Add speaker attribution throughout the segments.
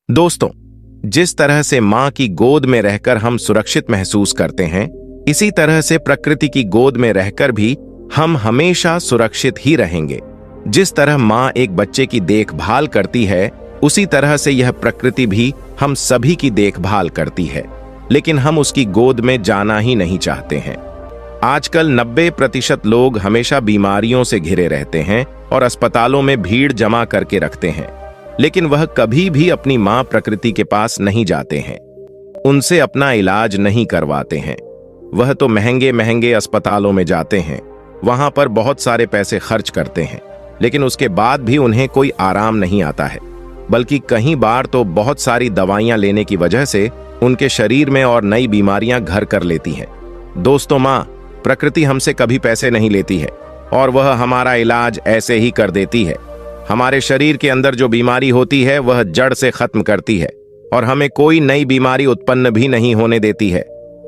Speaker 1: दोस्तों, जिस तरह से माँ की गोद में रहकर हम सुरक्षित महसूस करते हैं, इसी तरह से प्रकृति की गोद में रहकर भी हम हमेशा सुरक्षित ही रहेंगे। जिस तरह माँ एक बच्चे की देखभाल करती है, उसी तरह से यह प्रकृति भी हम सभी की देखभाल करती है, लेकिन हम उसकी गोद में जाना ही नहीं चाहते हैं। आजकल 90% लोग हमेशा बीमारियों से घिरे रहते हैं और अस्पतालों में भीड़ जमा करके रखते हैं, लेकिन वह कभी भी अपनी मां प्रकृति के पास नहीं जाते हैं, उनसे अपना इलाज नहीं करवाते हैं। वह तो महंगे महंगे अस्पतालों में जाते हैं, वहां पर बहुत सारे पैसे खर्च करते हैं, लेकिन उसके बाद भी उन्हें कोई आराम नहीं आता है, बल्कि कई बार तो बहुत सारी दवाइयां लेने की वजह से उनके शरीर में और नई बीमारियां घर कर लेती हैं। दोस्तों, मां प्रकृति हमसे कभी पैसे नहीं लेती है और वह हमारा इलाज ऐसे ही कर देती है। हमारे शरीर के अंदर जो बीमारी होती है वह जड़ से खत्म करती है और हमें कोई नई बीमारी उत्पन्न भी नहीं होने देती है,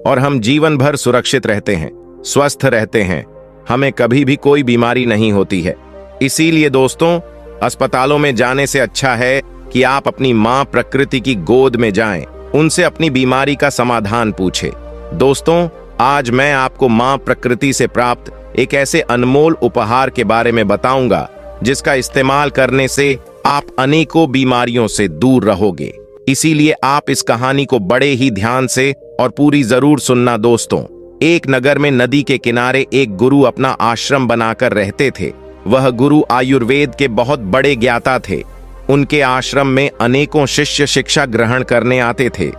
Speaker 1: और हम जीवन भर सुरक्षित रहते हैं, स्वस्थ रहते हैं, हमें कभी भी कोई बीमारी नहीं होती है। इसीलिए दोस्तों, अस्पतालों में जाने से अच्छा है कि आप अपनी मां प्रकृति की गोद में जाएं, उनसे अपनी बीमारी का समाधान पूछें। दोस्तों, आज मैं आपको मां प्रकृति से प्राप्त एक ऐसे अनमोल उपहार के बारे में बताऊंगा जिसका इस्तेमाल करने से आप अनेकों बीमारियों से दूर रहोगे। इसीलिए आप इस कहानी को बड़े ही ध्यान से और पूरी जरूर सुनना। दोस्तों, एक नगर में नदी के किनारे एक गुरु अपना आश्रम बनाकर रहते थे। वह गुरु आयुर्वेद के बहुत बड़े ज्ञाता थे। उनके आश्रम में अनेकों शिष्य शिक्षा ग्रहण करने आते थे।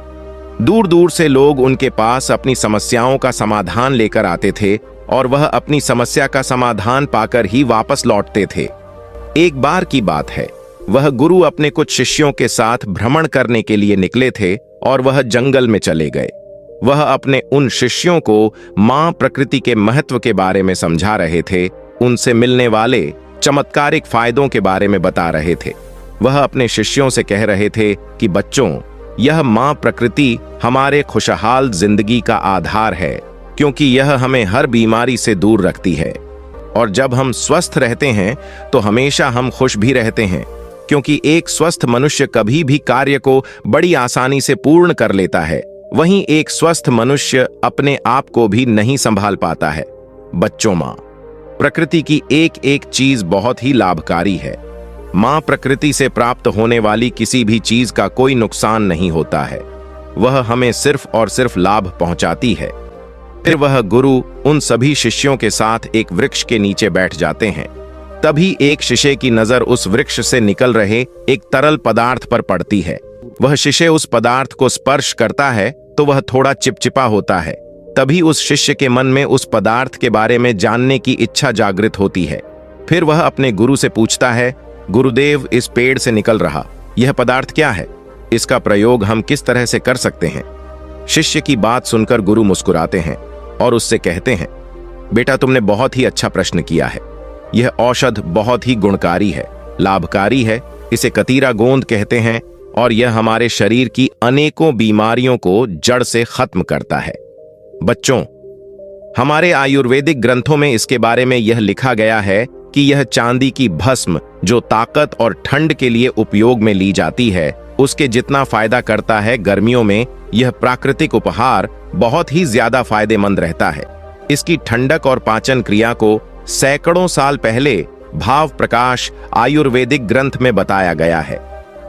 Speaker 1: दूर दूर से लोग उनके पास अपनी समस्याओं का समाधान लेकर आते थे और वह अपनी समस्या का समाधान पाकर ही वापस लौटते थे। एक बार की बात है, वह गुरु अपने कुछ शिष्यों के साथ भ्रमण करने के लिए निकले थे और वह जंगल में चले गए। वह अपने उन शिष्यों को मां प्रकृति के महत्व के बारे में समझा रहे थे, उनसे मिलने वाले चमत्कारिक फायदों के बारे में बता रहे थे। वह अपने शिष्यों से कह रहे थे कि बच्चों, यह मां प्रकृति हमारे खुशहाल जिंदगी का आधार है, क्योंकि यह हमें हर बीमारी से दूर रखती है, और जब हम स्वस्थ रहते हैं तो हमेशा हम खुश भी रहते हैं, क्योंकि एक स्वस्थ मनुष्य कभी भी कार्य को बड़ी आसानी से पूर्ण कर लेता है, वहीं एक स्वस्थ मनुष्य अपने आप को भी नहीं संभाल पाता है। बच्चों, मां प्रकृति की एक एक चीज बहुत ही लाभकारी है। मां प्रकृति से प्राप्त होने वाली किसी भी चीज का कोई नुकसान नहीं होता है, वह हमें सिर्फ और सिर्फ लाभ पहुंचाती है। फिर वह गुरु उन सभी शिष्यों के साथ एक वृक्ष के नीचे बैठ जाते हैं। तभी एक शिष्य की नजर उस वृक्ष से निकल रहे एक तरल पदार्थ पर पड़ती है। वह शिष्य उस पदार्थ को स्पर्श करता है तो वह थोड़ा चिपचिपा होता है। तभी उस शिष्य के मन में उस पदार्थ के बारे में जानने की इच्छा जागृत होती है। फिर वह अपने गुरु से पूछता है, गुरुदेव, इस पेड़ से निकल रहा यह पदार्थ क्या है? इसका प्रयोग हम किस तरह से कर सकते हैं? शिष्य की बात सुनकर गुरु मुस्कुराते हैं और उससे कहते हैं, बेटा, तुमने बहुत ही अच्छा प्रश्न किया है। यह औषध बहुत ही गुणकारी है, लाभकारी है। इसे कतीरा गोंद कहते हैं और यह हमारे शरीर की अनेकों बीमारियों को जड़ से खत्म करता है। बच्चों, हमारे आयुर्वेदिक ग्रंथों में इसके बारे में यह लिखा गया है कि यह चांदी की भस्म जो ताकत और ठंड के लिए उपयोग में ली जाती है, उसके जितना फायदा करता है, गर्मियों में यह प्राकृतिक उपहार बहुत ही ज्यादा फायदेमंद रहता है। इसकी ठंडक और पाचन क्रिया को सैकड़ों साल पहले भाव प्रकाश आयुर्वेदिक ग्रंथ में बताया गया है।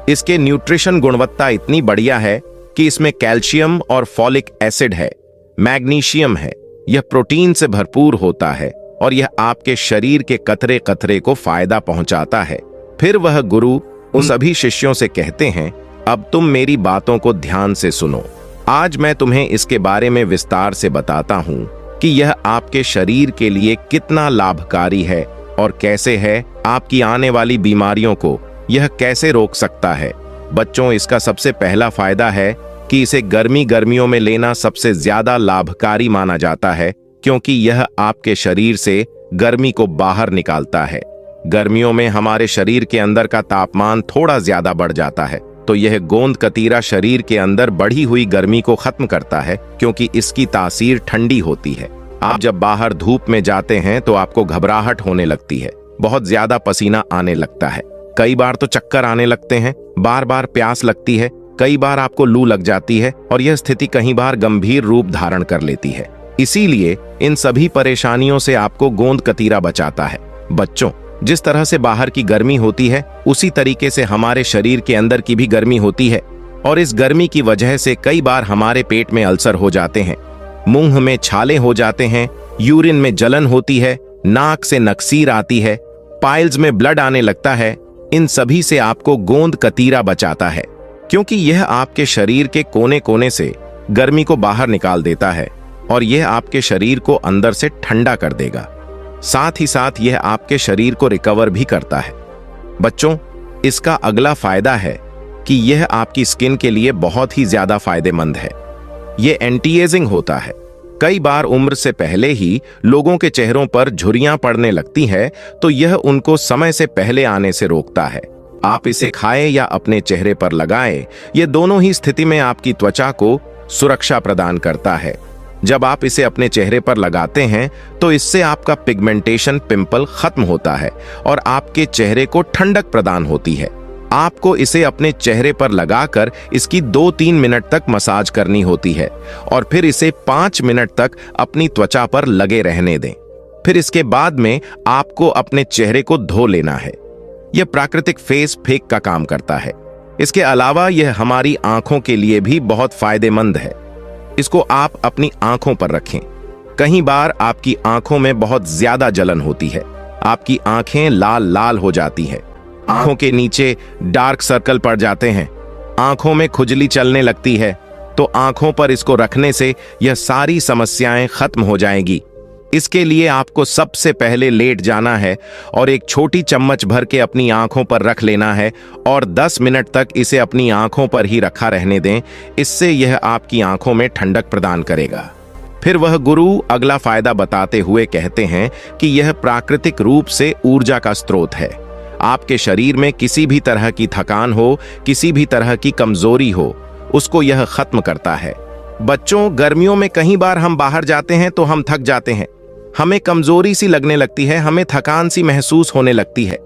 Speaker 1: इसके न्यूट्रिशन गुणवत्ता इतनी बढ़िया है कि इसमें कैल्शियम और फॉलिक एसिड है, मैग्नीशियम है, यह प्रोटीन से भरपूर होता है और यह आपके शरीर के कतरे कतरे को फायदा पहुंचाता है। फिर वह गुरु उन सभी शिष्यों से कहते हैं, अब तुम मेरी बातों को ध्यान से सुनो। आज मैं तुम्हें इसके बारे में विस्तार से बताता हूं कि यह आपके शरीर के लिए कितना लाभकारी है और कैसे है आपकी आने वाली बीमारियों को यह कैसे रोक सकता है। बच्चों, इसका सबसे पहला फायदा है कि इसे गर्मियों में लेना सबसे ज्यादा लाभकारी माना जाता है, क्योंकि यह आपके शरीर से गर्मी को बाहर निकालता है। गर्मियों में हमारे शरीर के अंदर का तापमान थोड़ा ज्यादा बढ़ जाता है, तो यह गोंद कतीरा शरीर के अंदर बढ़ी हुई गर्मी को खत्म करता है, क्योंकि इसकी तासीर ठंडी होती है। आप जब बाहर धूप में जाते हैं तो आपको घबराहट होने लगती है, बहुत ज्यादा पसीना आने लगता है, कई बार तो चक्कर आने लगते हैं, बार बार प्यास लगती है, कई बार आपको लू लग जाती है और यह स्थिति कई बार गंभीर रूप धारण कर लेती है। इसीलिए इन सभी परेशानियों से आपको गोंद कतीरा बचाता है। बच्चों, जिस तरह से बाहर की गर्मी होती है उसी तरीके से हमारे शरीर के अंदर की भी गर्मी होती है, और इस गर्मी की वजह से कई बार हमारे पेट में अल्सर हो जाते हैं, मुंह में छाले हो जाते हैं, यूरिन में जलन होती है, नाक से नक्सीर आती है, पाइल्स में ब्लड आने लगता है। इन सभी से आपको गोंद कतीरा बचाता है, क्योंकि यह आपके शरीर के कोने कोने से गर्मी को बाहर निकाल देता है और यह आपके शरीर को अंदर से ठंडा कर देगा। साथ ही साथ यह आपके शरीर को रिकवर भी करता है। बच्चों, इसका अगला फायदा है कि यह आपकी स्किन के लिए बहुत ही ज्यादा फायदेमंद है। यह एंटी एजिंग होता है। कई बार उम्र से पहले ही लोगों के चेहरों पर झुर्रियां पड़ने लगती है, तो यह उनको समय से पहले आने से रोकता है। आप इसे खाएं या अपने चेहरे पर लगाएं, यह दोनों ही स्थिति में आपकी त्वचा को सुरक्षा प्रदान करता है। जब आप इसे अपने चेहरे पर लगाते हैं तो इससे आपका पिगमेंटेशन पिंपल खत्म होता है और आपके चेहरे को ठंडक प्रदान होती है। आपको इसे अपने चेहरे पर लगाकर इसकी 2-3 मिनट तक मसाज करनी होती है और फिर इसे 5 मिनट तक अपनी त्वचा पर लगे रहने दें। फिर इसके बाद में आपको अपने चेहरे को धो लेना है। यह प्राकृतिक फेस पैक का काम करता है। इसके अलावा यह हमारी आंखों के लिए भी बहुत फायदेमंद है। इसको आप अपनी आंखों पर रखें। कई बार आपकी आंखों में बहुत ज्यादा जलन होती है, आपकी आंखें लाल लाल हो जाती है, आंखों के नीचे डार्क सर्कल पड़ जाते हैं, आंखों में खुजली चलने लगती है, तो आंखों पर इसको रखने से यह सारी समस्याएं खत्म हो जाएंगी। इसके लिए आपको सबसे पहले लेट जाना है और एक छोटी चम्मच भर के अपनी आंखों पर रख लेना है और 10 मिनट तक इसे अपनी आंखों पर ही रखा रहने दें। इससे यह आपकी आंखों में ठंडक प्रदान करेगा। फिर वह गुरु अगला फायदा बताते हुए कहते हैं कि यह प्राकृतिक रूप से ऊर्जा का स्रोत है। आपके शरीर में किसी भी तरह की थकान हो, किसी भी तरह की कमजोरी हो, उसको यह खत्म करता है। बच्चों, गर्मियों में कई बार हम बाहर जाते हैं तो हम थक जाते हैं, हमें कमजोरी सी लगने लगती है, हमें थकान सी महसूस होने लगती है।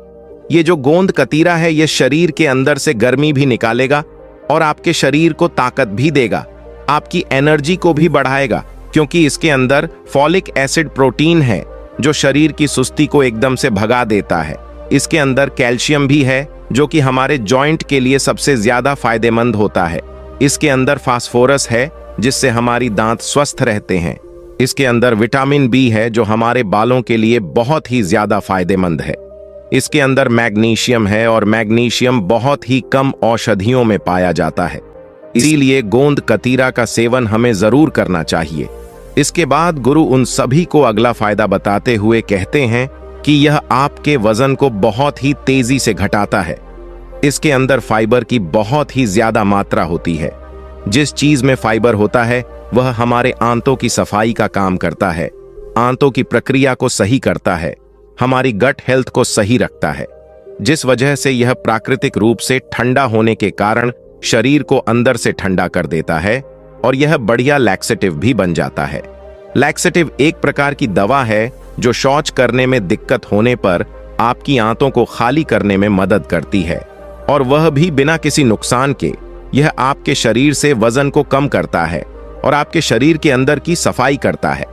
Speaker 1: ये जो गोंद कतीरा है यह शरीर के अंदर से गर्मी भी निकालेगा और आपके शरीर को ताकत भी देगा, आपकी एनर्जी को भी बढ़ाएगा, क्योंकि इसके अंदर फॉलिक एसिड प्रोटीन है जो शरीर की सुस्ती को एकदम से भगा देता है। इसके अंदर कैल्शियम भी है जो कि हमारे जॉइंट के लिए सबसे ज्यादा फायदेमंद होता है। इसके अंदर फास्फोरस है जिससे हमारी दांत स्वस्थ रहते हैं। इसके अंदर विटामिन बी है जो हमारे बालों के लिए बहुत ही ज्यादा फायदेमंद है। इसके अंदर मैग्नीशियम है और मैग्नीशियम बहुत ही कम औषधियों में पाया जाता है। इसीलिए गोंद कतीरा का सेवन हमें जरूर करना चाहिए। इसके बाद गुरु उन सभी को अगला फायदा बताते हुए कहते हैं कि यह आपके वजन को बहुत ही तेजी से घटाता है। इसके अंदर फाइबर की बहुत ही ज्यादा मात्रा होती है। जिस चीज में फाइबर होता है वह हमारे आंतों की सफाई का काम करता है, आंतों की प्रक्रिया को सही करता है, हमारी गट हेल्थ को सही रखता है, जिस वजह से यह प्राकृतिक रूप से ठंडा होने के कारण शरीर को अंदर से ठंडा कर देता है और यह बढ़िया लैक्सेटिव भी बन जाता है। लैक्सेटिव एक प्रकार की दवा है जो शौच करने में दिक्कत होने पर आपकी आंतों को खाली करने में मदद करती है, और वह भी बिना किसी नुकसान के। यह आपके शरीर से वजन को कम करता है और आपके शरीर के अंदर की सफाई करता है।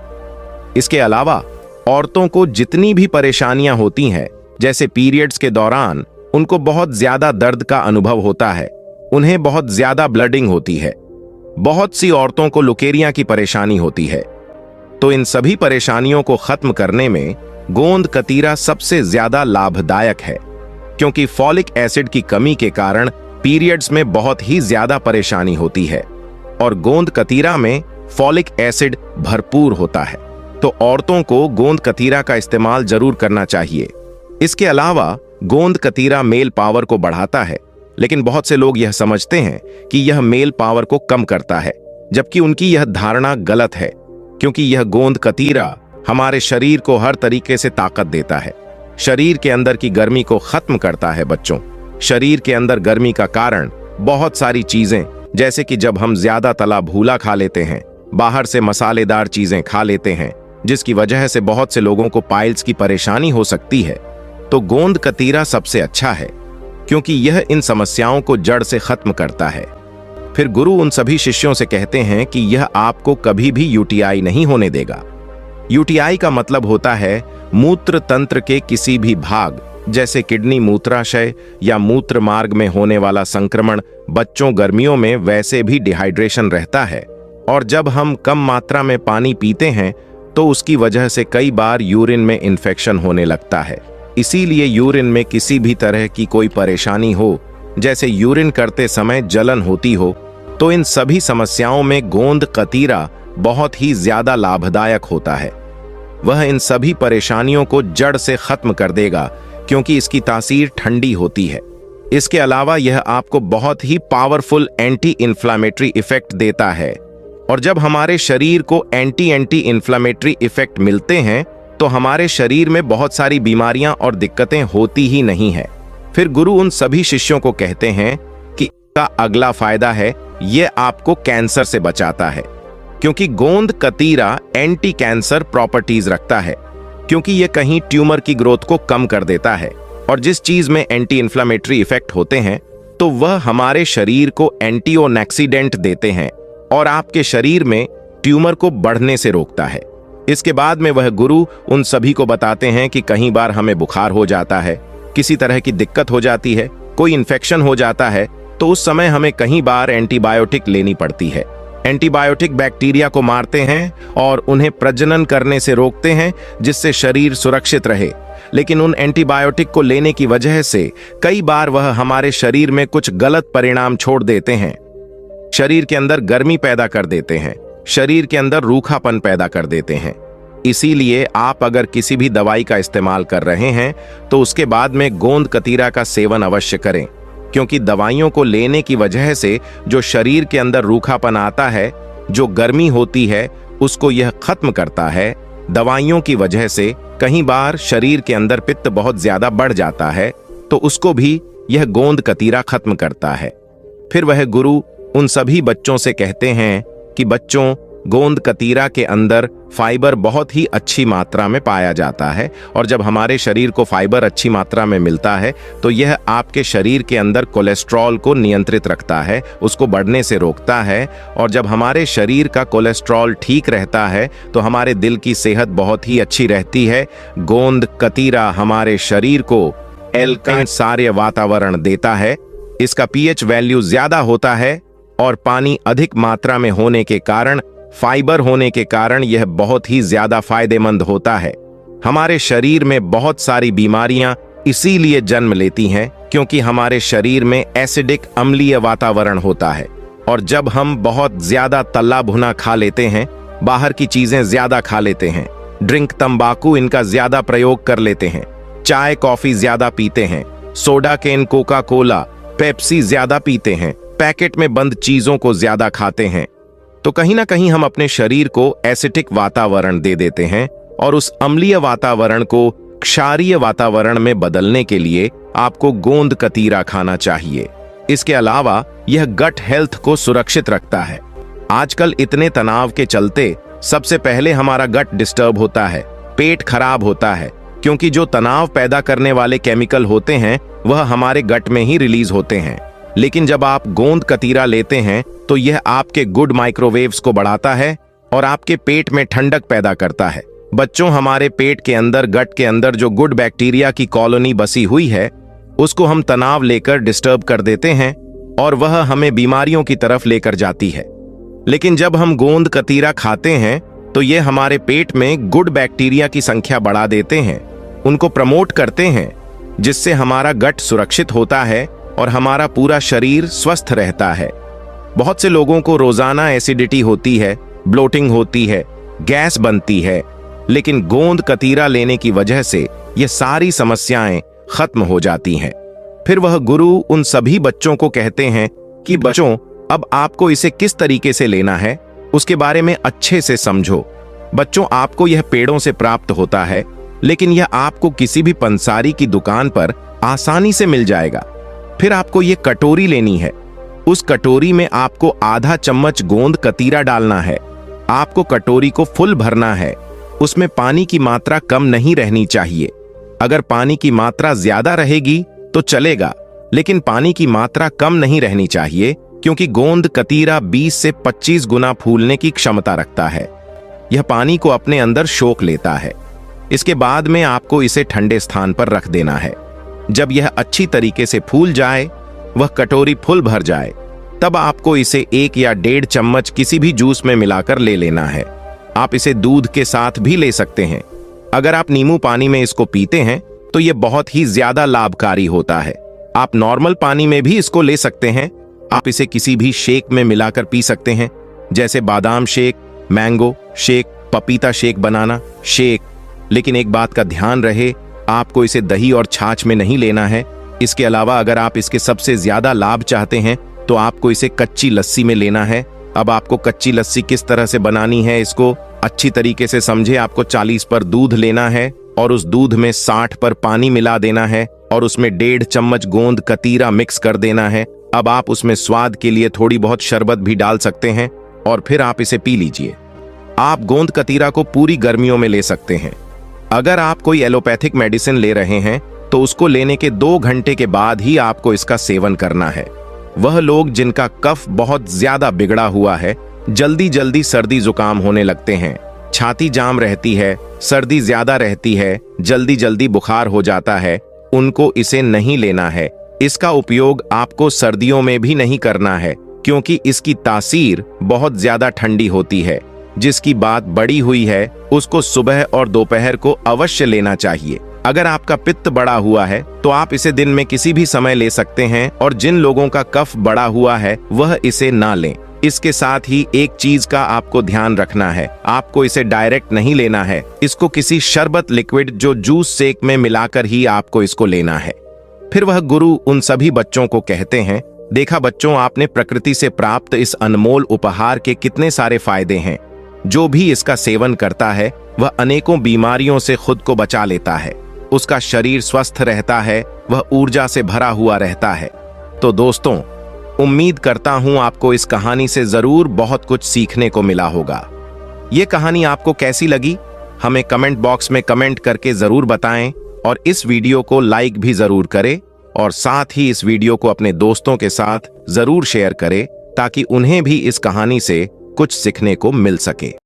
Speaker 1: इसके अलावा औरतों को जितनी भी परेशानियां होती हैं, जैसे पीरियड्स के दौरान उनको बहुत ज्यादा दर्द का अनुभव होता है, उन्हें बहुत ज्यादा ब्लडिंग होती है, बहुत सी औरतों को लुकेरिया की परेशानी होती है, तो इन सभी परेशानियों को खत्म करने में गोंद कतीरा सबसे ज्यादा लाभदायक है, क्योंकि फॉलिक एसिड की कमी के कारण पीरियड्स में बहुत ही ज्यादा परेशानी होती है और गोंद कतीरा में फॉलिक एसिड भरपूर होता है। तो औरतों को गोंद कतीरा का इस्तेमाल जरूर करना चाहिए। इसके अलावा गोंद कतीरा मेल पावर को बढ़ाता है, लेकिन बहुत से लोग यह समझते हैं कि यह मेल पावर को कम करता है, जबकि उनकी यह धारणा गलत है, क्योंकि यह गोंद कतीरा हमारे शरीर को हर तरीके से ताकत देता है, शरीर के अंदर की गर्मी को खत्म करता है। बच्चों, शरीर के अंदर गर्मी का कारण बहुत सारी चीजें, जैसे कि जब हम ज्यादा तला भूला खा लेते हैं, बाहर से मसालेदार चीजें खा लेते हैं, जिसकी वजह से बहुत से लोगों को पाइल्स की परेशानी हो सकती है, तो गोंद कतीरा सबसे अच्छा है, क्योंकि यह इन समस्याओं को जड़ से खत्म करता है। फिर गुरु उन सभी शिष्यों से कहते हैं कि यह आपको कभी भी यूटीआई नहीं होने देगा। यूटीआई का मतलब होता है मूत्र तंत्र के किसी भी भाग, जैसे किडनी मूत्राशय या मूत्र मार्ग में होने वाला संक्रमण। बच्चों गर्मियों में वैसे भी डिहाइड्रेशन रहता है, और जब हम कम मात्रा में पानी पीते हैं तो उसकी वजह से कई बार यूरिन में इन्फेक्शन होने लगता है। इसीलिए यूरिन में किसी भी तरह की कोई परेशानी हो, जैसे यूरिन करते समय जलन होती हो, तो इन सभी समस्याओं में गोंद कतीरा बहुत ही ज्यादा लाभदायक होता है। वह इन सभी परेशानियों को जड़ से खत्म कर देगा, क्योंकि इसकी तासीर ठंडी होती है। इसके अलावा यह आपको बहुत ही पावरफुल एंटी इन्फ्लामेटरी इफेक्ट देता है, और जब हमारे शरीर को एंटी इन्फ्लामेटरी इफेक्ट मिलते हैं तो हमारे शरीर में बहुत सारी बीमारियां और दिक्कतें होती ही नहीं है। फिर गुरु उन सभी शिष्यों को कहते हैं कि इसका अगला फायदा है, यह आपको कैंसर से बचाता है, क्योंकि गोंद कतीरा एंटी कैंसर प्रॉपर्टीज रखता है, क्योंकि यह कहीं ट्यूमर की ग्रोथ को कम कर देता है। और जिस चीज में एंटी इन्फ्लामेटरी इफेक्ट होते हैं तो वह हमारे शरीर को एंटीऑक्सीडेंट देते हैं और आपके शरीर में ट्यूमर को बढ़ने से रोकता है। इसके बाद में वह गुरु उन सभी को बताते हैं कि कई बार हमें बुखार हो जाता है, किसी तरह की दिक्कत हो जाती है, कोई इन्फेक्शन हो जाता है, तो उस समय हमें कई बार एंटीबायोटिक लेनी पड़ती है। एंटीबायोटिक बैक्टीरिया को मारते हैं और उन्हें प्रजनन करने से रोकते हैं, जिससे शरीर सुरक्षित रहे। लेकिन उन एंटीबायोटिक को लेने की वजह से कई बार वह हमारे शरीर में कुछ गलत परिणाम छोड़ देते हैं। शरीर के अंदर गर्मी पैदा कर देते हैं, शरीर के अंदर रूखापन पैदा कर देते हैं। इसीलिए आप अगर किसी भी दवाई का इस्तेमाल कर रहे हैं तो उसके बाद में गोंद कतीरा का सेवन अवश्य करें, क्योंकि दवाइयों को लेने की वजह से जो शरीर के अंदर रूखापन आता है, जो गर्मी होती है, उसको यह खत्म करता है। दवाइयों की वजह से कई बार शरीर के अंदर पित्त बहुत ज्यादा बढ़ जाता है, तो उसको भी यह गोंद कतीरा खत्म करता है। फिर वह गुरु उन सभी बच्चों से कहते हैं कि बच्चों, गोंद कतीरा के अंदर फाइबर बहुत ही अच्छी मात्रा में पाया जाता है, और जब हमारे शरीर को फाइबर अच्छी मात्रा में मिलता है तो यह आपके शरीर के अंदर कोलेस्ट्रॉल को नियंत्रित रखता है, उसको बढ़ने से रोकता है। और जब हमारे शरीर का कोलेस्ट्रॉल ठीक रहता है तो हमारे दिल की सेहत बहुत ही अच्छी रहती है। गोंद कतीरा हमारे शरीर को एल्काइन सार्य वातावरण देता है। इसका पीएच वैल्यू ज्यादा होता है, और पानी अधिक मात्रा में होने के कारण, फाइबर होने के कारण यह बहुत ही ज्यादा फायदेमंद होता है। हमारे शरीर में बहुत सारी बीमारियां इसीलिए जन्म लेती हैं क्योंकि हमारे शरीर में एसिडिक अम्लीय वातावरण होता है, और जब हम बहुत ज्यादा तला भुना खा लेते हैं, बाहर की चीजें ज्यादा खा लेते हैं, ड्रिंक तंबाकू इनका ज्यादा प्रयोग कर लेते हैं, चाय कॉफी ज्यादा पीते हैं, सोडा केन कोका कोला पेप्सी ज्यादा पीते हैं, पैकेट में बंद चीजों को ज्यादा खाते हैं, तो कहीं ना कहीं हम अपने शरीर को एसिटिक वातावरण दे देते हैं, और उस अम्लीय वातावरण को क्षारीय वातावरण में बदलने के लिए आपको गोंद कतीरा खाना चाहिए। इसके अलावा यह गट हेल्थ को सुरक्षित रखता है। आजकल इतने तनाव के चलते सबसे पहले हमारा गट डिस्टर्ब होता है, पेट खराब होता है, क्योंकि जो तनाव पैदा करने वाले केमिकल होते हैं वह हमारे गट में ही रिलीज होते हैं। लेकिन जब आप गोंद कतीरा लेते हैं तो यह आपके गुड माइक्रोवेव्स को बढ़ाता है और आपके पेट में ठंडक पैदा करता है। बच्चों, हमारे पेट के अंदर, गट के अंदर जो गुड बैक्टीरिया की कॉलोनी बसी हुई है, उसको हम तनाव लेकर डिस्टर्ब कर देते हैं और वह हमें बीमारियों की तरफ लेकर जाती है। लेकिन जब हम गोंद कतीरा खाते हैं तो ये हमारे पेट में गुड बैक्टीरिया की संख्या बढ़ा देते हैं, उनको प्रमोट करते हैं, जिससे हमारा गट सुरक्षित होता है और हमारा पूरा शरीर स्वस्थ रहता है। बहुत से लोगों को रोजाना एसिडिटी होती है, ब्लोटिंग होती है, गैस बनती है, लेकिन गोंद कतीरा लेने की वजह से ये सारी समस्याएं खत्म हो जाती हैं। फिर वह गुरु उन सभी बच्चों को कहते हैं कि बच्चों, अब आपको इसे किस तरीके से लेना है उसके बारे में अच्छे से समझो। बच्चों, आपको यह पेड़ों से प्राप्त होता है, लेकिन यह आपको किसी भी पंसारी की दुकान पर आसानी से मिल जाएगा। फिर आपको यह कटोरी लेनी है। उस कटोरी में आपको आधा चम्मच गोंद कतीरा डालना है। आपको कटोरी को फुल भरना है। उसमें पानी की मात्रा कम नहीं रहनी चाहिए। अगर पानी की मात्रा ज्यादा रहेगी तो चलेगा, लेकिन पानी की मात्रा कम नहीं रहनी चाहिए, क्योंकि गोंद कतीरा 20 से 25 गुना फूलने की क्षमता रखता है। यह पानी को अपने अंदर सोख लेता है। इसके बाद में आपको इसे ठंडे स्थान पर रख देना है। जब यह अच्छी तरीके से फूल जाए, वह कटोरी फुल भर जाए, तब आपको इसे 1 या 1.5 चम्मच किसी भी जूस में मिलाकर ले लेना है। आप इसे दूध के साथ भी ले सकते हैं। अगर आप नींबू पानी में इसको पीते हैं तो यह बहुत ही ज्यादा लाभकारी होता है। आप नॉर्मल पानी में भी इसको ले सकते हैं। आप इसे किसी भी शेक में मिलाकर पी सकते हैं, जैसे बादाम शेक, मैंगो शेक, पपीता शेक, बनाना शेक। लेकिन एक बात का ध्यान रहे, आपको इसे दही और छाछ में नहीं लेना है। इसके अलावा अगर आप इसके सबसे ज्यादा लाभ चाहते हैं तो आपको इसे कच्ची लस्सी में लेना है। अब आपको कच्ची लस्सी किस तरह से बनानी है, इसको अच्छी तरीके से समझे। आपको 40 पर दूध लेना है और उस दूध में 60 पर पानी मिला देना है और उसमें 1.5 चम्मच गोंद कतीरा मिक्स कर देना है। अब आप उसमें स्वाद के लिए थोड़ी बहुत शरबत भी डाल सकते हैं और फिर आप इसे पी लीजिए। आप गोंद कतीरा को पूरी गर्मियों में ले सकते हैं। अगर आप कोई एलोपैथिक मेडिसिन ले रहे हैं तो उसको लेने के 2 घंटे के बाद ही आपको इसका सेवन करना है। वह लोग जिनका कफ बहुत ज्यादा बिगड़ा हुआ है, जल्दी जल्दी सर्दी जुकाम होने लगते हैं, छाती जाम रहती है, सर्दी ज्यादा रहती है, जल्दी जल्दी बुखार हो जाता है, उनको इसे नहीं लेना है। इसका उपयोग आपको सर्दियों में भी नहीं करना है, क्योंकि इसकी तासीर बहुत ज्यादा ठंडी होती है। जिसकी बात बड़ी हुई है उसको सुबह और दोपहर को अवश्य लेना चाहिए। अगर आपका पित्त बढ़ा हुआ है तो आप इसे दिन में किसी भी समय ले सकते हैं, और जिन लोगों का कफ बढ़ा हुआ है वह इसे ना लें। इसके साथ ही एक चीज का आपको ध्यान रखना है, आपको इसे डायरेक्ट नहीं लेना है। इसको किसी शरबत लिक्विड जो जूस शेक में मिलाकर ही आपको इसको लेना है। फिर वह गुरु उन सभी बच्चों को कहते हैं, देखा बच्चों, आपने प्रकृति से प्राप्त इस अनमोल उपहार के कितने सारे फायदे हैं। जो भी इसका सेवन करता है वह अनेकों बीमारियों से खुद को बचा लेता है, उसका शरीर स्वस्थ रहता है, वह ऊर्जा से भरा हुआ रहता है। तो दोस्तों, उम्मीद करता हूं आपको इस कहानी से जरूर बहुत कुछ सीखने को मिला होगा। ये कहानी आपको कैसी लगी हमें कमेंट बॉक्स में कमेंट करके जरूर बताएं, और इस वीडियो को लाइक भी जरूर करें, और साथ ही इस वीडियो को अपने दोस्तों के साथ जरूर शेयर करें ताकि उन्हें भी इस कहानी से कुछ सीखने को मिल सके।